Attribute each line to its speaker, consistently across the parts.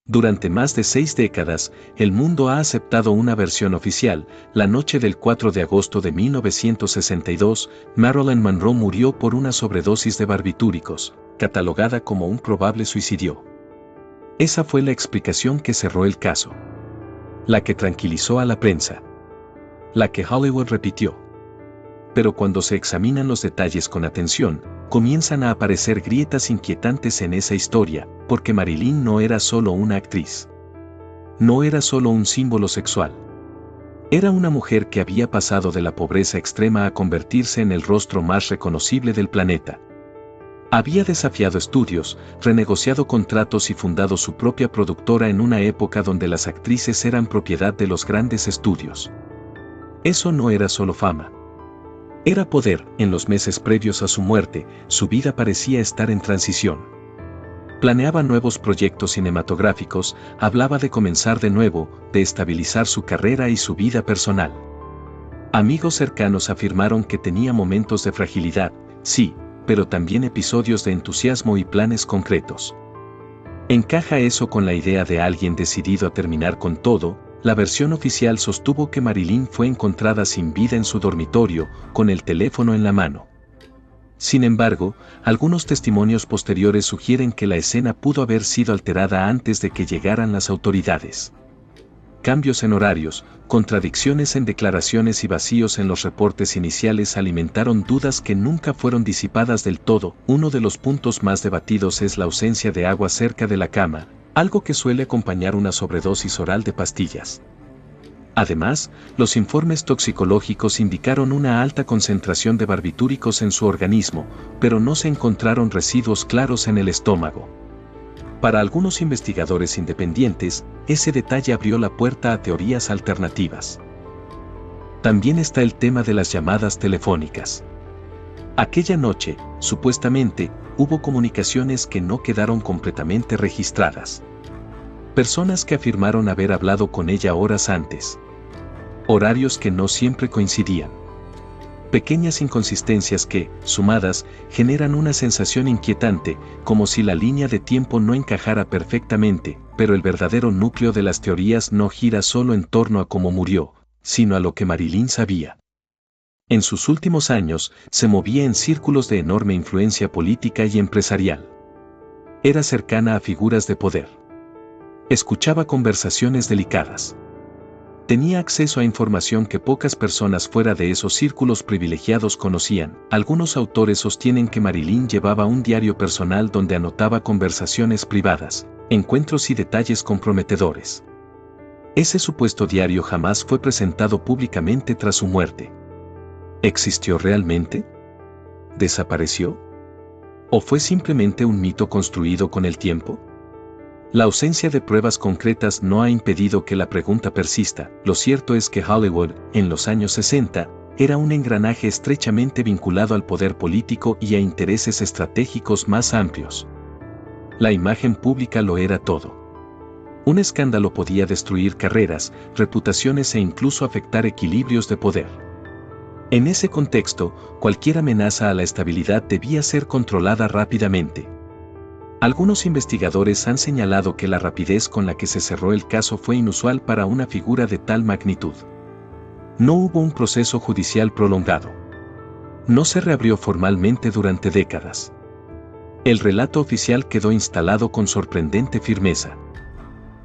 Speaker 1: Durante más de 6 décadas, el mundo ha aceptado una versión oficial. La noche del 4 de agosto de 1962, Marilyn Monroe murió por una sobredosis de barbitúricos, catalogada como un probable suicidio. Esa fue la explicación que cerró el caso. La que tranquilizó a la prensa. La que Hollywood repitió. Pero cuando se examinan los detalles con atención, comienzan a aparecer grietas inquietantes en esa historia, porque Marilyn no era solo una actriz. No era solo un símbolo sexual. Era una mujer que había pasado de la pobreza extrema a convertirse en el rostro más reconocible del planeta. Había desafiado estudios, renegociado contratos y fundado su propia productora en una época donde las actrices eran propiedad de los grandes estudios. Eso no era solo fama. Era poder. En los meses previos a su muerte, su vida parecía estar en transición. Planeaba nuevos proyectos cinematográficos, hablaba de comenzar de nuevo, de estabilizar su carrera y su vida personal. Amigos cercanos afirmaron que tenía momentos de fragilidad, sí, pero también episodios de entusiasmo y planes concretos. ¿Encaja eso con la idea de alguien decidido a terminar con todo? La versión oficial sostuvo que Marilyn fue encontrada sin vida en su dormitorio, con el teléfono en la mano. Sin embargo, algunos testimonios posteriores sugieren que la escena pudo haber sido alterada antes de que llegaran las autoridades. Cambios en horarios, contradicciones en declaraciones y vacíos en los reportes iniciales alimentaron dudas que nunca fueron disipadas del todo. Uno de los puntos más debatidos es la ausencia de agua cerca de la cama, algo que suele acompañar una sobredosis oral de pastillas. Además, los informes toxicológicos indicaron una alta concentración de barbitúricos en su organismo, pero no se encontraron residuos claros en el estómago. Para algunos investigadores independientes, ese detalle abrió la puerta a teorías alternativas. También está el tema de las llamadas telefónicas. Aquella noche, supuestamente, hubo comunicaciones que no quedaron completamente registradas. Personas que afirmaron haber hablado con ella horas antes. Horarios que no siempre coincidían. Pequeñas inconsistencias que, sumadas, generan una sensación inquietante, como si la línea de tiempo no encajara perfectamente, pero el verdadero núcleo de las teorías no gira solo en torno a cómo murió, sino a lo que Marilyn sabía. En sus últimos años, se movía en círculos de enorme influencia política y empresarial. Era cercana a figuras de poder. Escuchaba conversaciones delicadas. Tenía acceso a información que pocas personas fuera de esos círculos privilegiados conocían. Algunos autores sostienen que Marilyn llevaba un diario personal donde anotaba conversaciones privadas, encuentros y detalles comprometedores. Ese supuesto diario jamás fue presentado públicamente tras su muerte. ¿Existió realmente? ¿Desapareció? ¿O fue simplemente un mito construido con el tiempo? La ausencia de pruebas concretas no ha impedido que la pregunta persista. Lo cierto es que Hollywood, en los años 60, era un engranaje estrechamente vinculado al poder político y a intereses estratégicos más amplios. La imagen pública lo era todo. Un escándalo podía destruir carreras, reputaciones e incluso afectar equilibrios de poder. En ese contexto, cualquier amenaza a la estabilidad debía ser controlada rápidamente. Algunos investigadores han señalado que la rapidez con la que se cerró el caso fue inusual para una figura de tal magnitud. No hubo un proceso judicial prolongado. No se reabrió formalmente durante décadas. El relato oficial quedó instalado con sorprendente firmeza.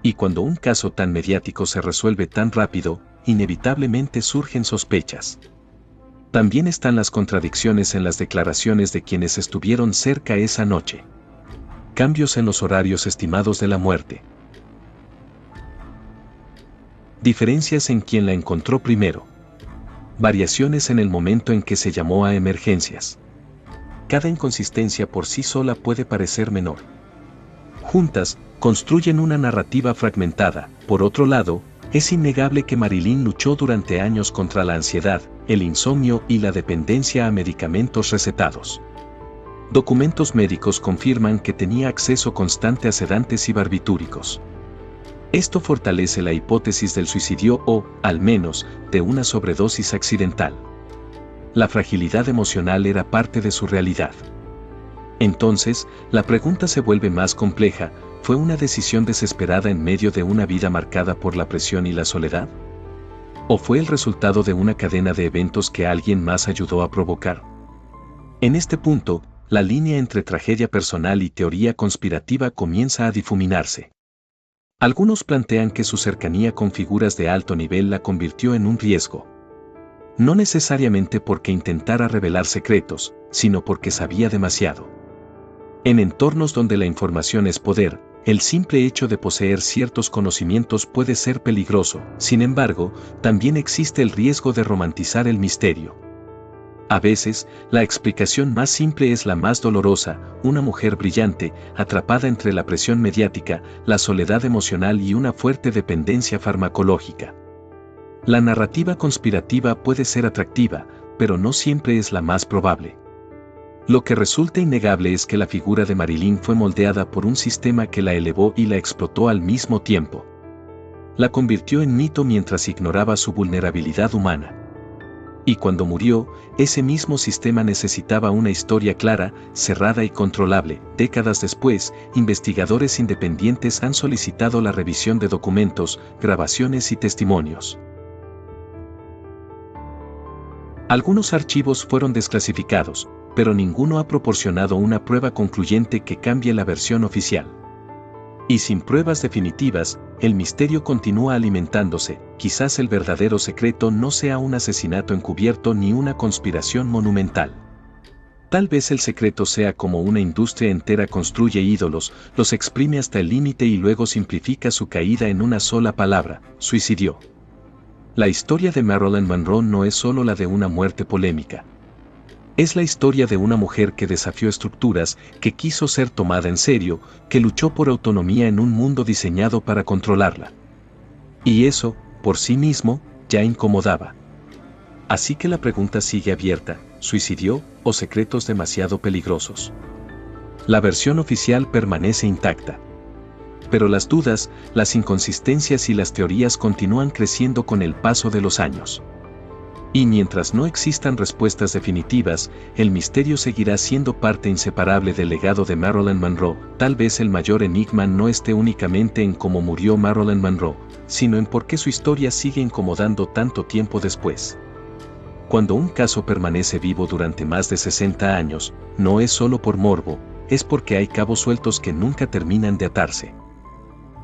Speaker 1: Y cuando un caso tan mediático se resuelve tan rápido, inevitablemente surgen sospechas. También están las contradicciones en las declaraciones de quienes estuvieron cerca esa noche. Cambios en los horarios estimados de la muerte. Diferencias en quien la encontró primero. Variaciones en el momento en que se llamó a emergencias. Cada inconsistencia por sí sola puede parecer menor. Juntas, construyen una narrativa fragmentada. Por otro lado, es innegable que Marilyn luchó durante años contra la ansiedad, el insomnio y la dependencia a medicamentos recetados. Documentos médicos confirman que tenía acceso constante a sedantes y barbitúricos. Esto fortalece la hipótesis del suicidio o, al menos, de una sobredosis accidental. La fragilidad emocional era parte de su realidad. Entonces, la pregunta se vuelve más compleja: ¿Fue una decisión desesperada en medio de una vida marcada por la presión y la soledad? ¿O fue el resultado de una cadena de eventos que alguien más ayudó a provocar? En este punto, la línea entre tragedia personal y teoría conspirativa comienza a difuminarse. Algunos plantean que su cercanía con figuras de alto nivel la convirtió en un riesgo. No necesariamente porque intentara revelar secretos, sino porque sabía demasiado. En entornos donde la información es poder, el simple hecho de poseer ciertos conocimientos puede ser peligroso. Sin embargo, también existe el riesgo de romantizar el misterio. A veces, la explicación más simple es la más dolorosa: una mujer brillante, atrapada entre la presión mediática, la soledad emocional y una fuerte dependencia farmacológica. La narrativa conspirativa puede ser atractiva, pero no siempre es la más probable. Lo que resulta innegable es que la figura de Marilyn fue moldeada por un sistema que la elevó y la explotó al mismo tiempo. La convirtió en mito mientras ignoraba su vulnerabilidad humana. Y cuando murió, ese mismo sistema necesitaba una historia clara, cerrada y controlable. Décadas después, investigadores independientes han solicitado la revisión de documentos, grabaciones y testimonios. Algunos archivos fueron desclasificados, pero ninguno ha proporcionado una prueba concluyente que cambie la versión oficial. Y sin pruebas definitivas, el misterio continúa alimentándose. Quizás el verdadero secreto no sea un asesinato encubierto ni una conspiración monumental. Tal vez el secreto sea como una industria entera construye ídolos, los exprime hasta el límite y luego simplifica su caída en una sola palabra: suicidio. La historia de Marilyn Monroe no es solo la de una muerte polémica. Es la historia de una mujer que desafió estructuras, que quiso ser tomada en serio, que luchó por autonomía en un mundo diseñado para controlarla. Y eso, por sí mismo, ya incomodaba. Así que la pregunta sigue abierta: ¿suicidió o secretos demasiado peligrosos? La versión oficial permanece intacta. Pero las dudas, las inconsistencias y las teorías continúan creciendo con el paso de los años. Y mientras no existan respuestas definitivas, el misterio seguirá siendo parte inseparable del legado de Marilyn Monroe. Tal vez el mayor enigma no esté únicamente en cómo murió Marilyn Monroe, sino en por qué su historia sigue incomodando tanto tiempo después. Cuando un caso permanece vivo durante más de 60 años, no es solo por morbo, es porque hay cabos sueltos que nunca terminan de atarse.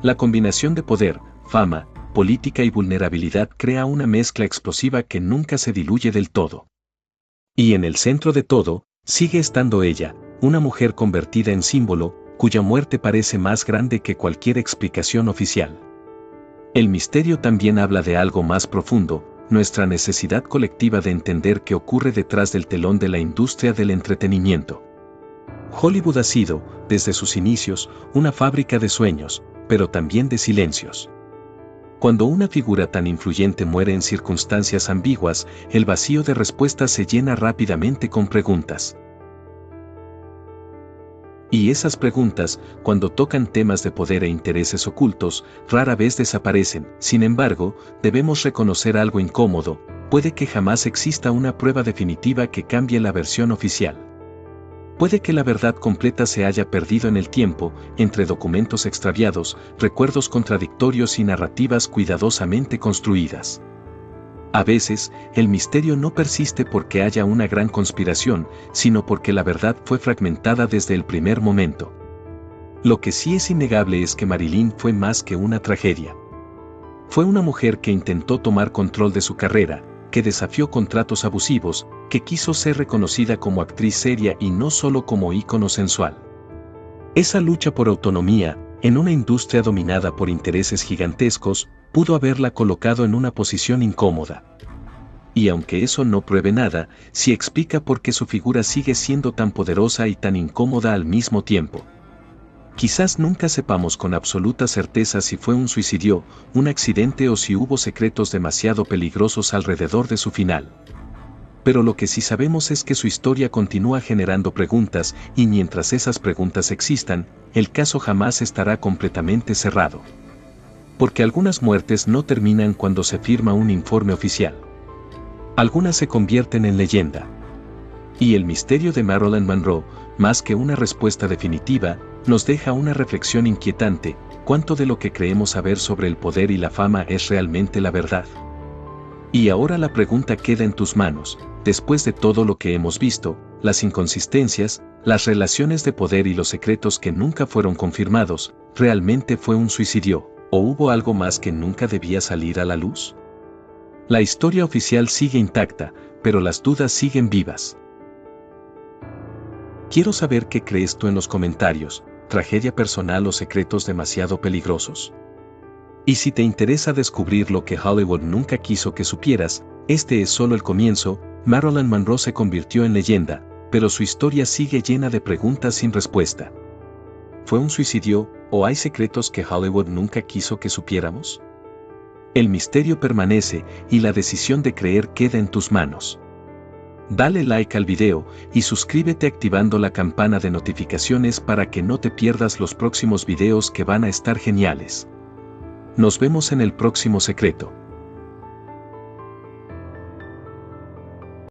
Speaker 1: La combinación de poder, fama, política y vulnerabilidad crea una mezcla explosiva que nunca se diluye del todo. Y en el centro de todo, sigue estando ella, una mujer convertida en símbolo, cuya muerte parece más grande que cualquier explicación oficial. El misterio también habla de algo más profundo: nuestra necesidad colectiva de entender qué ocurre detrás del telón de la industria del entretenimiento. Hollywood ha sido, desde sus inicios, una fábrica de sueños, pero también de silencios. Cuando una figura tan influyente muere en circunstancias ambiguas, el vacío de respuestas se llena rápidamente con preguntas. Y esas preguntas, cuando tocan temas de poder e intereses ocultos, rara vez desaparecen. Sin embargo, debemos reconocer algo incómodo: puede que jamás exista una prueba definitiva que cambie la versión oficial. Puede que la verdad completa se haya perdido en el tiempo, entre documentos extraviados, recuerdos contradictorios y narrativas cuidadosamente construidas. A veces, el misterio no persiste porque haya una gran conspiración, sino porque la verdad fue fragmentada desde el primer momento. Lo que sí es innegable es que Marilyn fue más que una tragedia. Fue una mujer que intentó tomar control de su carrera, que desafió contratos abusivos, que quiso ser reconocida como actriz seria y no solo como ícono sensual. Esa lucha por autonomía, en una industria dominada por intereses gigantescos, pudo haberla colocado en una posición incómoda. Y aunque eso no pruebe nada, sí explica por qué su figura sigue siendo tan poderosa y tan incómoda al mismo tiempo. Quizás nunca sepamos con absoluta certeza si fue un suicidio, un accidente o si hubo secretos demasiado peligrosos alrededor de su final. Pero lo que sí sabemos es que su historia continúa generando preguntas, y mientras esas preguntas existan, el caso jamás estará completamente cerrado. Porque algunas muertes no terminan cuando se firma un informe oficial. Algunas se convierten en leyenda. Y el misterio de Marilyn Monroe, más que una respuesta definitiva, nos deja una reflexión inquietante: ¿cuánto de lo que creemos saber sobre el poder y la fama es realmente la verdad? Y ahora la pregunta queda en tus manos. Después de todo lo que hemos visto, las inconsistencias, las relaciones de poder y los secretos que nunca fueron confirmados, ¿realmente fue un suicidio, o hubo algo más que nunca debía salir a la luz? La historia oficial sigue intacta, pero las dudas siguen vivas. Quiero saber qué crees tú en los comentarios: ¿tragedia personal o secretos demasiado peligrosos? Y si te interesa descubrir lo que Hollywood nunca quiso que supieras, este es solo el comienzo. Marilyn Monroe se convirtió en leyenda, pero su historia sigue llena de preguntas sin respuesta. ¿Fue un suicidio, o hay secretos que Hollywood nunca quiso que supiéramos? El misterio permanece, y la decisión de creer queda en tus manos. Dale like al video, y suscríbete activando la campana de notificaciones para que no te pierdas los próximos videos que van a estar geniales. Nos vemos en el próximo secreto.